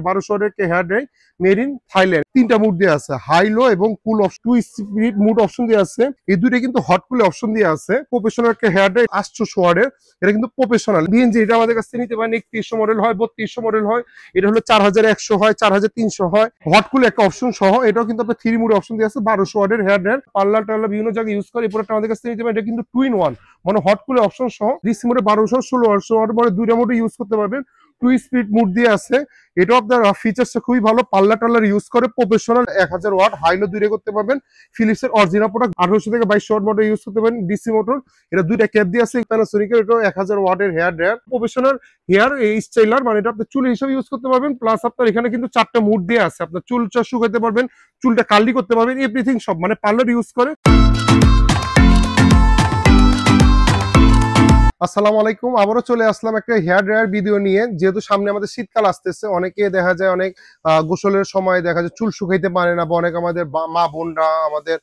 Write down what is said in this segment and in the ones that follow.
1200 ওয়াটের একটা hair dryer made in Thailand. 3টা মুড দেওয়া আছে, হাই লো এবং cool option, 2 speed mode option দেওয়া আছে। এই দুইটা কিন্তু হট কুল অপশন দেওয়া আছে। প্রফেশনাল একটা হেয়ার ড্রায়ার 800 ওয়াটের, এটা কিন্তু প্রফেশনাল বিএনজি। এটা আমাদের কাছে নিতে পারেন 3100 মডেল হয়, 3200 মডেল হয়, এটা হলো 4100 হয়, 4300 হয়। হট কুল একটা অপশন সহ এটাও কিন্তু আপনার 3 মুড অপশন দেওয়া আছে। 1200 ওয়াটের হেয়ার ড্রায়ার, পার্লার টার্লার বিভিন্ন জায়গায় ইউজ করে। এই প্রোডাক্টটা আমাদের কাছে নিতে পারেন। এটা কিন্তু 2 in 1 মানে হট কুল অপশন সহ ডিসি মোডে 1200 1600 ওয়াট মানে দুইটা মোডে ইউজ করতে পারবেন। 2 স্পিড মুড দিয়ে আছে। এটাও আপনার ফিচারসটা খুবই ভালো। পার্লার টার্লার ইউজ করে প্রফেশনাল 1000 ওয়াট হাইলো দুইটা করতে পারবেন। ফিলিপসের অরিজিনাল প্রোডাক্ট 1800 থেকে 2200 ওয়াট মোটর ইউজ করতে পারেন, ডিসি মোটর। এটা দুইটা ক্যাপ দিয়ে আছে। প্যানাসোনিকের এটাও 1000 ওয়াটের hair dryer, professional hair styler মানে এটা আপনি চুল হিসেবে ইউজ করতে পারবেন। প্লাস আপনার এখানে কিন্তু 4টা মুড দিয়ে আছে। আপনার চুলটা শুকাতে পারবেন, চুলটা কার্লি করতে পারবেন, এভরিথিং সব মানে পার্লার ইউজ করে। আসসালামু আলাইকুম, আবারও চলে আসলাম একটা হেয়ার ড্রায়ার ভিডিও নিয়ে। যেহেতু সামনে আমাদের শীতকাল আসতেছে, অনেকে দেখা যায় অনেক গোসলের সময় দেখা যায় চুল শুকাইতে পারে না, বা অনেক আমাদের মা বোনরা, আমাদের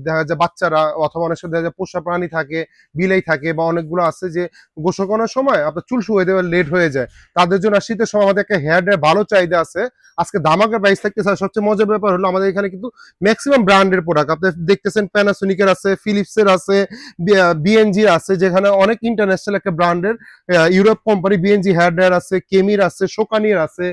দেখা যায় বাচ্চারা, অথবা অনেক সময় দেখা যায় পোষা প্রাণী থাকে, বিলাই থাকে, বা অনেকগুলো আছে যে গোসল করার সময় আপনার চুল শুকাইতে লেট হয়ে যায়। তাদের জন্য শীতের সময় আমাদের একটা হেয়ার ড্রায়ার ভালো চাহিদা আছে। আজকে ধামাকা প্রাইস থাকতেছে। সবচেয়ে মজার ব্যাপার হলো আমাদের এখানে কিন্তু ম্যাক্সিমাম ব্র্যান্ডের প্রোডাক্ট আপনি দেখতেছেন। প্যানাসোনিকের আছে, ফিলিপসের আছে, বিএনজি আছে, যেখানে অনেক ইন্টারন্যাশনাল একটা ব্র্যান্ডের Europe company BNG hair dryer আছে, কেমির আছে, শোকানির আছে,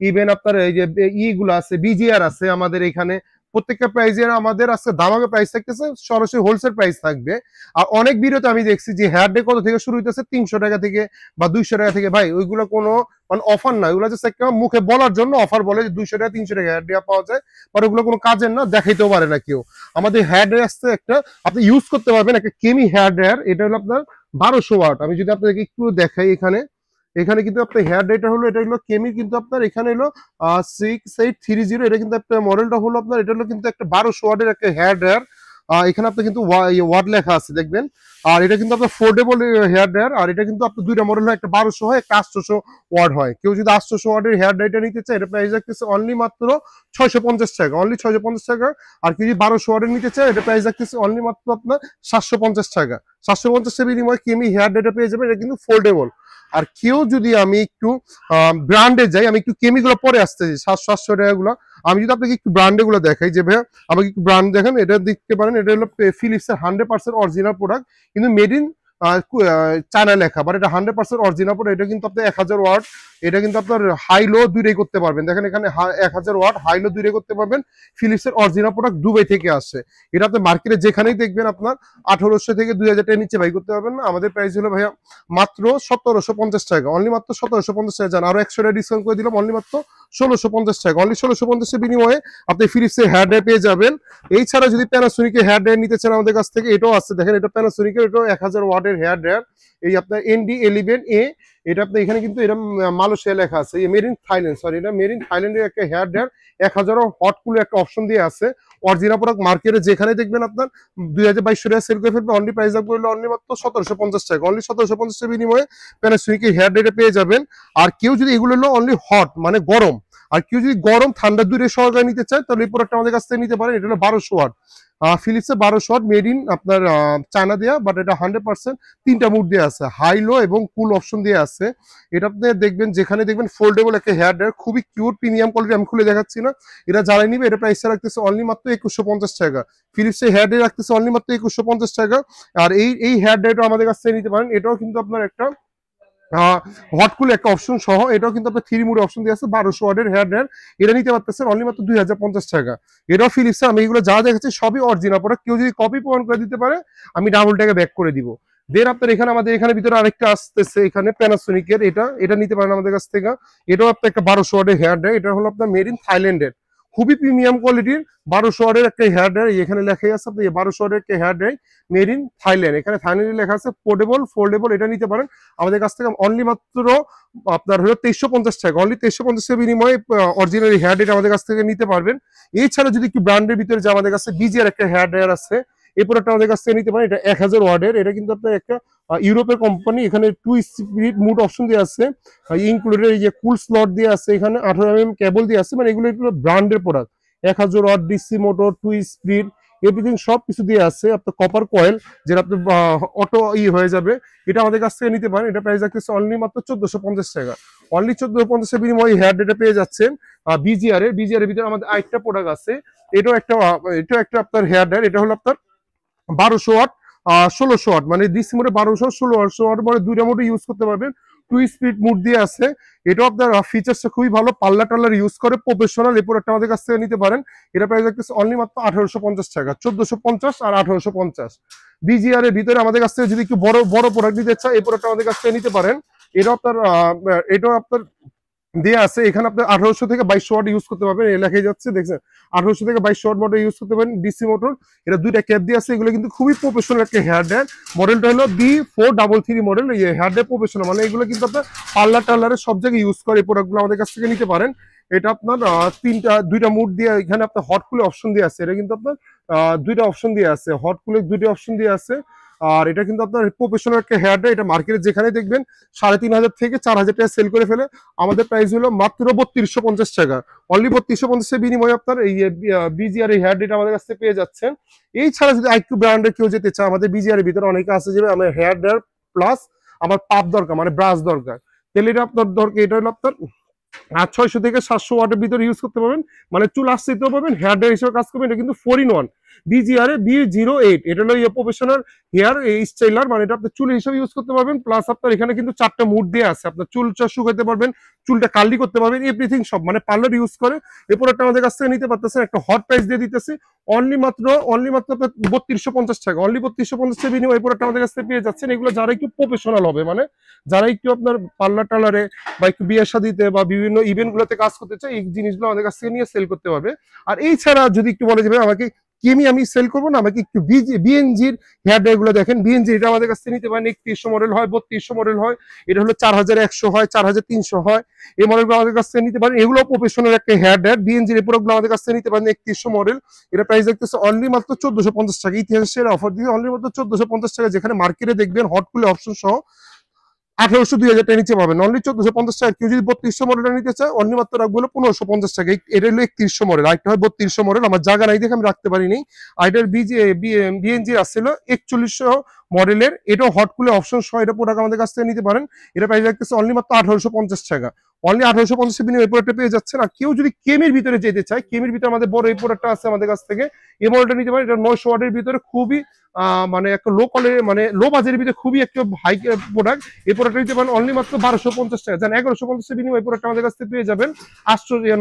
ইভেন আপনার এই যে ইগুলো আছে, বিজিআর আছে আমাদের এখানে। প্রত্যেকটা প্রাইজের আমাদের আজকে দামাকে প্রাইস থাকতেছে, সরাসরি হোলসেল প্রাইস থাকবে। আর অনেক ভিডিওতে আমি দেখছি যে হেয়ার ডে কত থেকে শুরু হইতেছে, 300 টাকা থেকে বা 200 টাকা থেকে। ভাই ওইগুলো কোনো মানে অফার না, ওইগুলো জাস্ট একটা মুখে বলার জন্য অফার বলে যে 200 টাকা 300 টাকা হেয়ার ডে পাওয়া যায়, বাট ওগুলো কোনো কাজের না, দেখাইতেও পারে না কেউ। আমাদের হেয়ার ডে আসছে একটা আপনি ইউজ করতে পারবেন, একটা কেমি হেয়ার ড্রায়ার। এটা হলো আপনার 1200 ওয়াট। আমি যদি আপনাদেরকে একটু দেখাই, এখানে কিন্তু আপনার হেয়ার ড্রায়ারটা হলো, এটা হলো কেমি, কিন্তু আপনার এখানে হলো 6830। এটা কিন্তু আপনার মডেলটা হলো আপনার, এটা হলো কিন্তু একটা 1200 ওয়াটের একটা হেয়ার ড্রায়ার। এখানে আপনার কিন্তু ওয়াট লেখা আছে দেখবেন। আর এটা কিন্তু আপনার ফোল্ডেবল হেয়ার ড্রায়ার। আর এটা কিন্তু আপনার দুইটা মডেল হয়, একটা 1200 হয়, একটা 800 ওয়াট হয়। কেউ যদি 800 ওয়াটের হেয়ার ড্রায়ারটা নিতে চায়, এটা প্রাইস রাখতেছে অনলি মাত্র 650 টাকা, অনলি 650 টাকা। আর কেউ যদি 1200 ওয়াটের নিতে চায়, এটা প্রাইস রাখতেছে অনলি মাত্র আপনার 750 টাকা। 750 টাকা বিনিময়ে কেমি হেয়ার ড্রায়ারটা পেয়ে যাবে। এটা কিন্তু ফোল্ডেবল। আর কেউ যদি, আমি একটু ব্র্যান্ডে যাই, আমি একটু কেমিগুলো পরে আসতেছি 700 টাকাগুলো। আমি যদি আপনাকে একটু ব্র্যান্ডে গুলো দেখাই, যে ভাই আমাকে একটু ব্র্যান্ড দেখেন, এটা দেখতে পারেন। এটা হলো ফিলিপসের 100% অরিজিনাল প্রোডাক্ট, কিন্তু মেড ইন চায়না লেখা, বাট এটা 100% অরিজিনাল প্রোডাক্ট। এটা কিন্তু আপনার 1000 ওয়াট, এটা কিন্তু আপনার হাই লো দুইটাই করতে পারবেন। দেখেন এখানে 1000 ওয়াট হাই লো দুইটাই করতে পারবেন। ফিলিপসের অরিজিনাল প্রোডাক্ট দুবাই থেকে আসে। এটা আপনি মার্কেটে যেখানেই দেখবেন আপনার 1800 থেকে 2000 টাকার নিচে বাই করতে পারবেন না। আমাদের প্রাইস হলো ভাইয়া মাত্র 1750 টাকা, অনলি মাত্র 1750 টাকা। জান আরো 100 টাকা ডিসকাউন্ট করে দিলাম, অনলি মাত্র 1650 টাকা। অনলি 1650 এর বিনিময়ে আপনি ফিলিপসের হেয়ার ড্রায়ার পেয়ে যাবেন। এছাড়া যদি প্যানাসোনিকের হেয়ার ড্রায়ার নিতে চান আমাদের কাছ থেকে, এটাও আছে। দেখেন এটা প্যানাসোনিকের, এটাও 1000 ওয়াটের হেয়ার ড্রায়ার। এই আপনার ND11A, এটা আপনার এখানে কিন্তু এটা মালয়েশিয়া লেখা আছে, মেড ইন থাইল্যান্ড, সরি এটা মেড ইন থাইল্যান্ডের একটা হেয়ার ড্রায়ার। 1000 হট কুলের একটা অপশন দিয়ে আছে। অরিজিনাল প্রোডাক্ট মার্কেটে যেখানে দেখবেন আপনার 2200 টাকা সেল করে ফেলবে। অনলি প্রাইস রাখবো অনলি মাত্র 1750 টাকা। অনলি 1750 টাকা বিনিময়ে প্যানাসোনিকের হেয়ার ড্রায়ার পেয়ে যাবেন। আর কেউ যদি এগুলো হলো অনলি হট মানে গরম, আর কেউ যদি গরম ঠান্ডা দূরে সহকারে নিতে চায়, তাহলে এই প্রোডাক্টটা আমাদের কাছ থেকে নিতে পারেন। এটা হলো 1200 ওয়াট, ফিলিপসের 1200 ওয়াট, মেড ইন আপনার চায়না দেয়া, বাট এটা 100% 3টা মুড দিয়ে আছে, হাই লো এবং কুল অপশন দিয়ে আছে। এটা আপনি দেখবেন যেখানে দেখবেন ফোল্ডেবল একটা হেয়ার ড্রায়ার, খুবই কিউট প্রিমিয়াম কোয়ালিটি। আমি খুলে দেখাচ্ছি না, এটা যারা নিবে এটা প্রাইস রাখতেছে অনলি মাত্র 2150 টাকা। ফিলিপসের হেয়ার ড্রায়ার রাখতেছে অনলি মাত্র 2150 টাকা। আর এই হেয়ার ড্রায়ারটা আমাদের কাছ থেকে নিতে পারেন। এটাও কিন্তু আপনার একটা হট কুল একটা অপশন সহ, এটাও কিন্তু আপনার 3 মুড অপশন দিয়ে আছে। 1200 ওয়াটের হেয়ার ড্রায়ার, এটা নিতে পারতেছেন অনলি মাত্র 2050 টাকা। এটাও ফিলিপস। আমি এগুলো যা দেখাচ্ছি সবই অরিজিনাল প্রোডাক্ট। কেউ যদি কপি প্রমাণ করে দিতে পারে, আমি ডাবল টাকা ব্যাক করে দিব। দেন আপনার এখানে আমাদের এখানে ভিতরে আরেকটা আসতেছে, এখানে প্যানাসোনিকের, এটা নিতে পারেন আমাদের কাছ থেকে। এটাও আপনার একটা 1200 ওয়াটের হেয়ার ড্রায়ার। এটা হলো আপনার মেড ইন থাইল্যান্ডের, খুবই প্রিমিয়াম কোয়ালিটির 1200 ওয়াটের একটা হেয়ার ড্রায়ার। এখানে লেখাই আছে আপনি 1200 ওয়াটের একটা hair dryer made in Thailand. এখানে থাইল্যান্ডে লেখা আছে পোর্টেবল ফোল্ডেবল। এটা নিতে পারেন আমাদের কাছ থেকে অনলি মাত্র আপনার হলো 2350 টাকা। অনলি 2350 টাকা বিনিময়ে অরিজিনাল হেয়ার ড্রায়ার আমাদের কাছ থেকে নিতে পারবেন। এছাড়া যদি একটু ব্র্যান্ডের ভিতরে যে আমাদের কাছে বিজিআর একটা হেয়ার ড্রায়ার আছে, এই প্রোডাক্টটা আমাদের কাছ থেকে নিতে পারেন। এটা 1000 ওয়াটের, এটা কিন্তু আপনার একটা ইউরোপের কোম্পানি। এখানে 2 স্পিড মুড অপশন দিয়ে আছে, ইনক্লুডেড এই যে কুল স্লট দিয়ে আছে, এখানে 18 mm কেবল দিয়ে আছে। মানে এগুলো ব্র্যান্ডের product. 1000 watt DC motor, 2 speed, everything সব কিছু দিয়ে আছে। আপনার কপার কয়েল যেটা আপনার অটো হয়ে যাবে, এটা আমাদের কাছ থেকে নিতে পারেন। এটা প্রাইস রাখতেছে অনলি মাত্র 1450 টাকা। অনলি 1450 এর বিনিময়ে হেয়ার ডেটা পেয়ে যাচ্ছেন। বিজিআর এর ভিতরে আমাদের আরেকটা প্রোডাক্ট আছে, এটাও একটা আপনার হেয়ার ড্রায়ার। এটা হলো আপনার 1200 ওয়াট 1600 ওয়াট, মানে ডিসি মোডে 1200 1600 ওয়াট, মানে দুইটা মোডে ইউজ করতে পারবেন। 2 স্পিড মোড দিয়ে আছে। এটাও আপনার ফিচারসটা খুবই ভালো, পাল্লা টাল্লার ইউজ করে প্রফেশনাল। এই প্রোডাক্টটা আমাদের কাছ থেকে নিতে পারেন। এটা প্রাইস রাখতেছে অনলি মাত্র 1850 টাকা। 1450 আর 1850। বিজিআর এর ভিতরে আমাদের কাছ থেকে যদি একটু বড় বড় প্রোডাক্ট নিতে চাই, এই প্রোডাক্টটা আমাদের কাছ থেকে নিতে পারেন। এটাও আপনার দেয়া আছে। এখানে আপনার 1800 থেকে 2200 ওয়াট ইউজ করতে পারবেন, এই লেখাই যাচ্ছে দেখছেন। 1800 থেকে 2200 ওয়াট মোটর ইউজ করতে পারেন, ডিসি মোটর। এটা দুইটা ক্যাপ দিয়ে আছে। এগুলো কিন্তু খুবই প্রফেশনাল একটা হেয়ার ড্রায়ার। মডেলটা হলো B433 মডেল। এই হেয়ার ড্রায়ার প্রফেশনাল, মানে এগুলো কিন্তু আপনার পার্লার টার্লারে সব জায়গায় ইউজ করে। এই প্রোডাক্টগুলো আমাদের কাছ থেকে নিতে পারেন। এটা আপনার দুইটা মুড দিয়ে, এখানে আপনার হট কুলে অপশন দিয়ে আছে। এটা কিন্তু আপনার দুইটা অপশন দিয়ে আছে, হট কুলে দুইটা অপশন দিয়ে আছে। আর এটা কিন্তু আপনার প্রফেশনাল একটা হেয়ার ড্রায়ার। এটা মার্কেটে যেখানে দেখবেন 3500 থেকে 4000 টাকা সেল করে ফেলে। আমাদের প্রাইস হলো মাত্র 3250 টাকা। অনলি 3250 এর বিনিময়ে আপনার এই বিজিআর এই হেয়ার ড্রায়ার আমাদের কাছ থেকে পেয়ে যাচ্ছেন। এই ছাড়া যদি আইকিউ ব্র্যান্ডের কেউ যেতে চায়, আমাদের বিজিআর এর ভিতরে অনেকে আছে যে আমার হেয়ার ড্রায়ার প্লাস আমার পাপ দরকার, মানে ব্রাশ দরকার, তাহলে এটা আপনার দরকার। এটা হলো আপনার 600 থেকে 700 ওয়াটের ভিতরে ইউজ করতে পারবেন, মানে চুল আসতেও পারবেন, হেয়ার ড্রায়ার হিসেবে কাজ করবেন। এটা কিন্তু 4-in-1 বিজিআর B08। এটা হলো প্রফেশনাল হেয়ার স্টাইলার, মানে এটা আপনি চুল হিসেবে ইউজ করতে পারবেন। প্লাস আপনার এখানে কিন্তু 4টা মুড দিয়ে আছে, আপনার চুলটা শুকাতে পারবেন, চুলটা কার্লি করতে পারবেন, এভরিথিং সব মানে পার্লার ইউজ করে। এই প্রোডাক্টটা আমাদের কাছ থেকে নিতে পারতেছেন। একটা হট প্রাইস দিয়ে দিতেছি অনলি মাত্র আপনার 3250 টাকা। অনলি 3250 টাকা বিনিময়ে এই প্রোডাক্টটা আমাদের কাছ থেকে পেয়ে যাচ্ছেন। এগুলো যারা একটু প্রফেশনাল হবে, মানে যারা একটু আপনার পার্লার টার্লারে বা একটু বিয়ে শাদিতে বা বিভিন্ন ইভেন্ট গুলোতে কাজ করতে চায়, এই জিনিসগুলো আমাদের কাছ থেকে নিয়ে সেল করতে পারবে। আর এই ছাড়া যদি একটু বলে যাবে আমাকে আমি সেল করবো না, আমাকে একটু বিএনজির হেয়ার ড্রায়ার গুলো দেখেন। বিএনজি এটা আমাদের কাছ থেকে নিতে পারেন। 3100 মডেল হয়, 3200 মডেল হয়, এটা হলো 4100 হয়, 4300 হয়। এই মডেলগুলো আমাদের কাছ থেকে নিতে পারেন। এগুলো প্রফেশনাল একটা হেয়ার ড্রায়ার। বিএনজির এই প্রোডাক্টগুলো আমাদের কাছ থেকে নিতে পারেন। 3100 মডেল, এটা প্রাইস দেখতেছে অনলি মাত্র 1450 টাকা। ইতিহাসের অফার দিয়ে অনলি মাত্র 1450 টাকা, যেখানে মার্কেটে দেখবেন হট কুলে অপশন সহ 1800 2000 টাকা নিচে পাবেন। অনলি 1450 টাকা। কেউ যদি 3200 মডেলটা নিতে চায়, অনলি মাত্র রাখবো হলো 1550 টাকা। এটা হলো 3100 মডেল, আরেকটা হয় 3200 মডেল। আমার জায়গা নাই দেখে আমি রাখতে পারিনি। আর এটার বিএনজি আসছিল 4100 মডেলের। এটাও হট কুলে অপশন সহ, এটা প্রোডাক্ট আমাদের কাছ থেকে নিতে পারেন। এটা প্রাইস রাখতেছে অনলি মাত্র 1850 টাকা। অনলি 1850 বিনিময়ে এই প্রোডাক্টটা পেয়ে যাচ্ছেন। আর কেউ যদি কেমির ভিতরে যেতে চায়, কেমির ভিতরে আমাদের বড় এই প্রোডাক্টটা আছে আমাদের কাছ থেকে, এই মডেলটা নিতে পারেন। এটা 900 ওয়াটের ভিতরে খুবই মানে একটা লো কোয়ালিটি, মানে লো বাজেটের ভিতরে খুবই একটা হাই প্রোডাক্ট। এই প্রোডাক্টটা নিতে পারেন অনলি মাত্র 1250 টাকা। জান 1150 বিনিময়ে এই প্রোডাক্টটা আমাদের কাছ থেকে পেয়ে যাবেন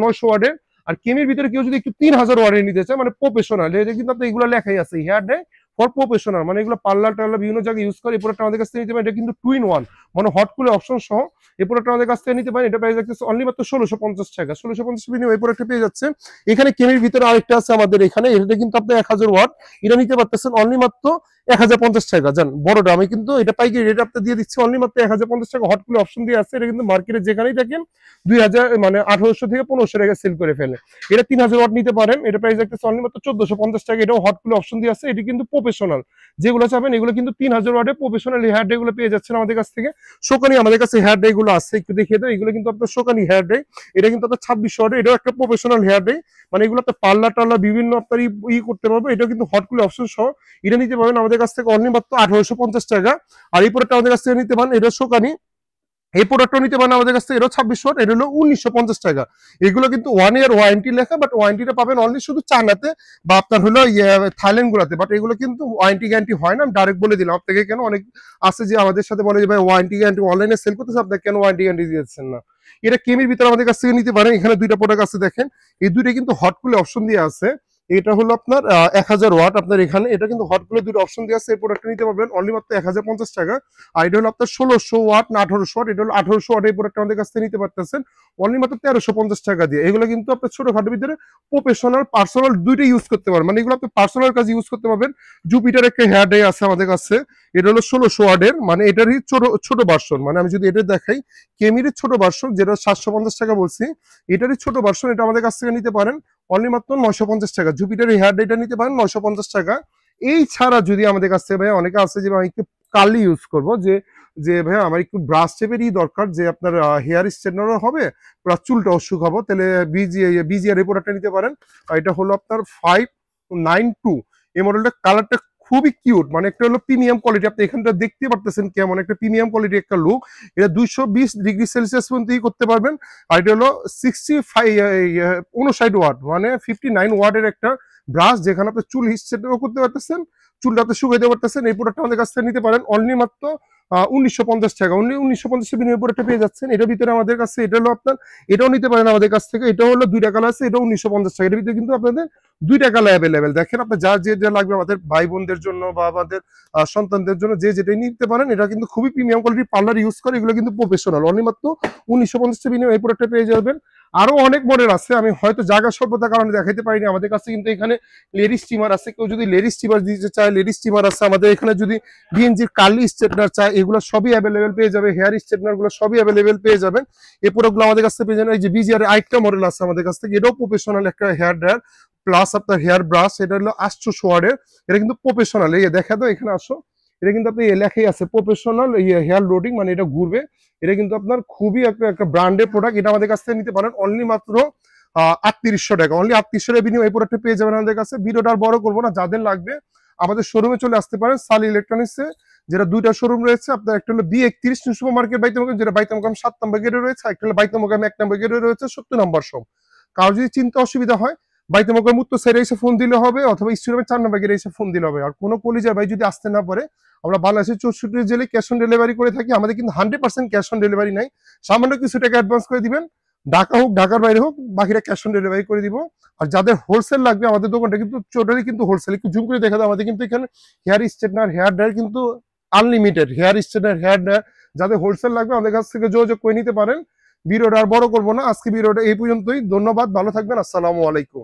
900 ওয়াটের। আর কেমির ভিতরে কেউ যদি একটু 3000 ওয়াটের নিতে চায়, মানে প্রফেশনাল, এটা কিন্তু আপনার এগুলো লেখাই আছে হেয়ার ডে ফর প্রফেশনাল, মানে এগুলো পার্লার টার্লার বিভিন্ন জায়গায় ইউজ করে। এই প্রোডাক্টটা আমাদের কাছ থেকে নিতে পারেন। এটা কিন্তু 2-in-1, মানে হট কুলে অপশন সহ। এই প্রোডাক্টটা আমাদের কাছ থেকে নিতে পারেন। এটা প্রাইস রাখতেছে অনলি মাত্র 1650 টাকা। 1650 বিনিময়ে এই প্রোডাক্টটা পেয়ে যাচ্ছে। এখানে কেমির ভিতরে আরেকটা আছে আমাদের এখানে, এটা কিন্তু আপনার 1000 ওয়াট। এটা নিতে পারতেছেন অনলি মাত্র 1050 টাকা। জান বড়টা আমি কিন্তু এটা পাইকারি রেট আপনি দিয়ে দিচ্ছি অনলি মাত্র 1050 টাকা। হট কুলে অপশন দিয়ে আছে। এটা কিন্তু মার্কেটে যেখানেই দেখেন 2000 মানে 1800 থেকে 1500 টাকা সেল করে ফেলে। এটা 3000 ওয়াট নিতে পারেন। এটা প্রাইস রাখতেছে অনলি মাত্র 1450 টাকা। এটাও হট কুলে অপশন দিয়ে আছে। এটি কিন্তু প্রফেশনাল, যেগুলো চাবেন এগুলো কিন্তু 3000 ওয়াটে প্রফেশনাল হেয়ার ড্রাই গুলো পেয়ে যাচ্ছেন আমাদের কাছ থেকে। শোকানি আমাদের কাছে হেয়ার ড্রাই গুলো আছে, একটু দেখিয়ে দাও। এগুলো কিন্তু আপনার শোকানি হেয়ার ড্রাই। এটা কিন্তু আপনার 2600 ওয়াটে। এটাও একটা প্রফেশনাল হেয়ার ড্রাই, মানে এগুলো আপনার পার্লার টার্লার বিভিন্ন আপনার করতে পারবে। এটা কিন্তু হট কুলে অপশন সহ। এটা নিতে পারবেন আমাদের কাছ থেকে অনলি মাত্র 1850 টাকা। আর এই প্রোডাক্টটা আমাদের কাছ থেকে নিতে পারেন। এটা শোকানি, এই প্রোডাক্টটা নিতে পারেন আমাদের কাছ থেকে। এটাও 2600 ওয়াট, এটা হলো 1950 টাকা। এগুলো কিন্তু 1 ইয়ার ওয়ারেন্টি লেখা, বাট ওয়ারেন্টিটা পাবেন অনলি শুধু চায়নাতে বা আপনার হলো থাইল্যান্ড গুলাতে। বাট এগুলো কিন্তু ওয়ারেন্টি গ্যারান্টি হয় না। আমি ডাইরেক্ট বলে দিলাম আপনাকে। কেন অনেক আছে যে আমাদের সাথে বলে যে ভাই ওয়ারেন্টি গ্যারান্টি অনলাইনে সেল করতেছে, আপনাকে কেন ওয়ারেন্টি গ্যারান্টি দিচ্ছেন না। এটা কেমির ভিতরে আমাদের কাছ থেকে নিতে পারেন। এখানে দুইটা প্রোডাক্ট আছে দেখেন, এই দুইটা কিন্তু হট কুলে অপশন দিয়ে আছে। এটা হলো আপনার 1000 ওয়াট। আপনার এখানে এটা কিন্তু হট কুলে দুটো অপশন দিয়ে আছে। এই প্রোডাক্টটা নিতে পারবেন অনলি মাত্র 1050 টাকা। আর এটা হলো আপনার 1600 ওয়াট না 1800 ওয়াট। এটা হলো 1800 ওয়াট। এই প্রোডাক্টটা আমাদের কাছ থেকে নিতে পারতেছেন অনলি মাত্র 1350 টাকা দিয়ে। এগুলো কিন্তু আপনার ছোটখাটোর ভিতরে প্রফেশনাল পার্সোনাল দুইটা ইউজ করতে পারবেন, মানে এগুলো আপনি পার্সোনাল কাজে ইউজ করতে পারবেন। জুপিটার একটা হেয়ার ড্রাই আছে আমাদের কাছে। এটা হলো 1600 ওয়াটের, মানে এটারই ছোট ভার্সন। মানে আমি যদি এটা দেখাই, কেমির ছোট ভার্সন যেটা 750 টাকা বলছি, এটারই ছোট ভার্সন। এটা আমাদের কাছ থেকে নিতে পারেন অনলি মাত্র 950 টাকা। জুপিটার হেয়ার ড্রাইটা নিতে পারেন 950 টাকা। এই ছাড়া যদি আমাদের কাছ থেকে ভাই অনেকে আছে যে ভাই একটু কার্লি ইউজ করবো, যে ভাই আমার একটু ব্রাশ টেপেরই দরকার, যে আপনার হেয়ার স্ট্রেটনারও হবে প্লাস চুলটাও শুকাবো, তাহলে বিজিআর এই প্রোডাক্টটা নিতে পারেন। এটা হলো আপনার 592। এই মডেলটা কালারটা খুবই কিউট, মানে একটা হলো প্রিমিয়াম কোয়ালিটি। আপনি এখানটা দেখতে পারতেছেন কেমন একটা প্রিমিয়াম কোয়ালিটি একটা লুক। এটা 220°C পর্যন্ত করতে পারবেন। আর এটা হলো 59 ওয়াট, মানে 59 ওয়াটের একটা ব্রাশ, যেখানে আপনি চুল হিস্ট্রেটও করতে পারতেছেন, চুলটা আপনি শুকাইতে পারতেছেন। এই প্রোডাক্টটা আমাদের কাছ থেকে নিতে পারেন অনলি মাত্র 1950 টাকা। অনলি 1950 বিনিময় প্রোডাক্টটা পেয়ে যাচ্ছেন। এটার ভিতরে আমাদের কাছে এটা হলো আপনার, এটাও নিতে পারেন আমাদের কাছ থেকে। এটা হলো 2টা কালার আছে, এটাও 1950 টাকা। এটার ভিতরে কিন্তু আপনাদের 2টা কালার অ্যাভেলেবেল। দেখেন আপনার যার যে লাগবে, আমাদের ভাই বোনদের জন্য বা আমাদের সন্তানদের জন্য যে যেটাই নিতে পারেন। এটা কিন্তু খুবই প্রিমিয়াম কোয়ালিটির পার্লার ইউজ করে, এগুলো কিন্তু প্রফেশনাল। অনলি মাত্র 1950 বিনিময় এই প্রোডাক্টটা পেয়ে যাবেন। আরো অনেক মডেল আছে, আমি হয়তো জায়গা স্বল্পতার কারণে দেখাইতে পারিনি। আমাদের কাছে কিন্তু এখানে লেডি স্টিমার আছে, কেউ যদি লেডি স্টিমার দিতে চায় লেডি স্টিমার আছে আমাদের এখানে। যদি বিএনজির কার্লি স্ট্রেটনার চায়, এগুলো সবই অ্যাভেলেবেল পেয়ে যাবে। হেয়ার স্ট্রেটনার গুলো সবই অ্যাভেলেবেল পেয়ে যাবেন। এই প্রোডাক্টগুলো আমাদের কাছ থেকে পেয়ে যাবেন। এই যে বিজিআর আরেকটা মডেল আছে আমাদের কাছ থেকে, এটাও প্রফেশনাল একটা হেয়ার ড্রায়ার প্লাস আপনার হেয়ার ব্রাশ। এটা হলো 800 ওয়াটের, এটা কিন্তু প্রফেশনাল। এই দেখা দাও, এখানে আসো, এটা কিন্তু আপনি লেখাই আছে প্রফেশনাল হেয়ার লোডিং, মানে এটা ঘুরবে। এটা কিন্তু আপনার খুবই একটা ব্র্যান্ডের প্রোডাক্ট। এটা আমাদের কাছ থেকে নিতে পারেন অনলি মাত্র 3800 টাকা। অনলি 3800 বিনিময়ে এই প্রোডাক্টটা পেয়ে যাবেন আমাদের কাছে। ভিডিওটা আর বড় করবো না, যাদের লাগবে আমাদের শোরুমে চলে আসতে পারেন, সালি ইলেকট্রনিক্সে, যেটা 2টা শোরুম রয়েছে আপনার। একটা হলো B31 নিউ সুপার মার্কেট বাইতুল, যেটা বাইতুল মোকাররম 7 নম্বর গেটে রয়েছে। একটা হলো বাইতুল মোকাররম 1 নম্বর গেটে রয়েছে 70 নম্বর শপ। কারো যদি চিন্তা অসুবিধা হয়, বাইতুল মোকাররম উত্তর সাইডে এসে ফোন দিলে হবে, অথবা স্টেডিয়ামের 4 নম্বর গেটে এসে ফোন দিলে হবে। আর কোনো কলিজার ভাই যদি আসতে না পারে, আমরা বাংলাদেশের 64 জেলায় ক্যাশ অন ডেলিভারি করে থাকি। আমাদের কিন্তু 100% ক্যাশ অন ডেলিভারি নাই, সামান্য কিছু টাকা অ্যাডভান্স করে দিবেন, ঢাকা হোক ঢাকার বাইরে হোক, বাকিটা ক্যাশ অন ডেলিভারি করে দিব। আর যাদের হোলসেল লাগবে, আমাদের দোকানটা কিন্তু টোটালি কিন্তু হোলসেল। একটু জুম করে দেখা দাও, আমাদের কিন্তু এখানে হেয়ার স্ট্রেটনার, হেয়ার ড্রায়ার কিন্তু unlimited. Hair straightener, hair dryer যাদের হোলসেল লাগবে আমাদের কাছ থেকে যোগাযোগ করে নিতে পারেন। ভিডিওটা আর বড় করবো না, আজকে ভিডিওটা এই পর্যন্তই। ধন্যবাদ, ভালো থাকবেন, আসসালামু আলাইকুম।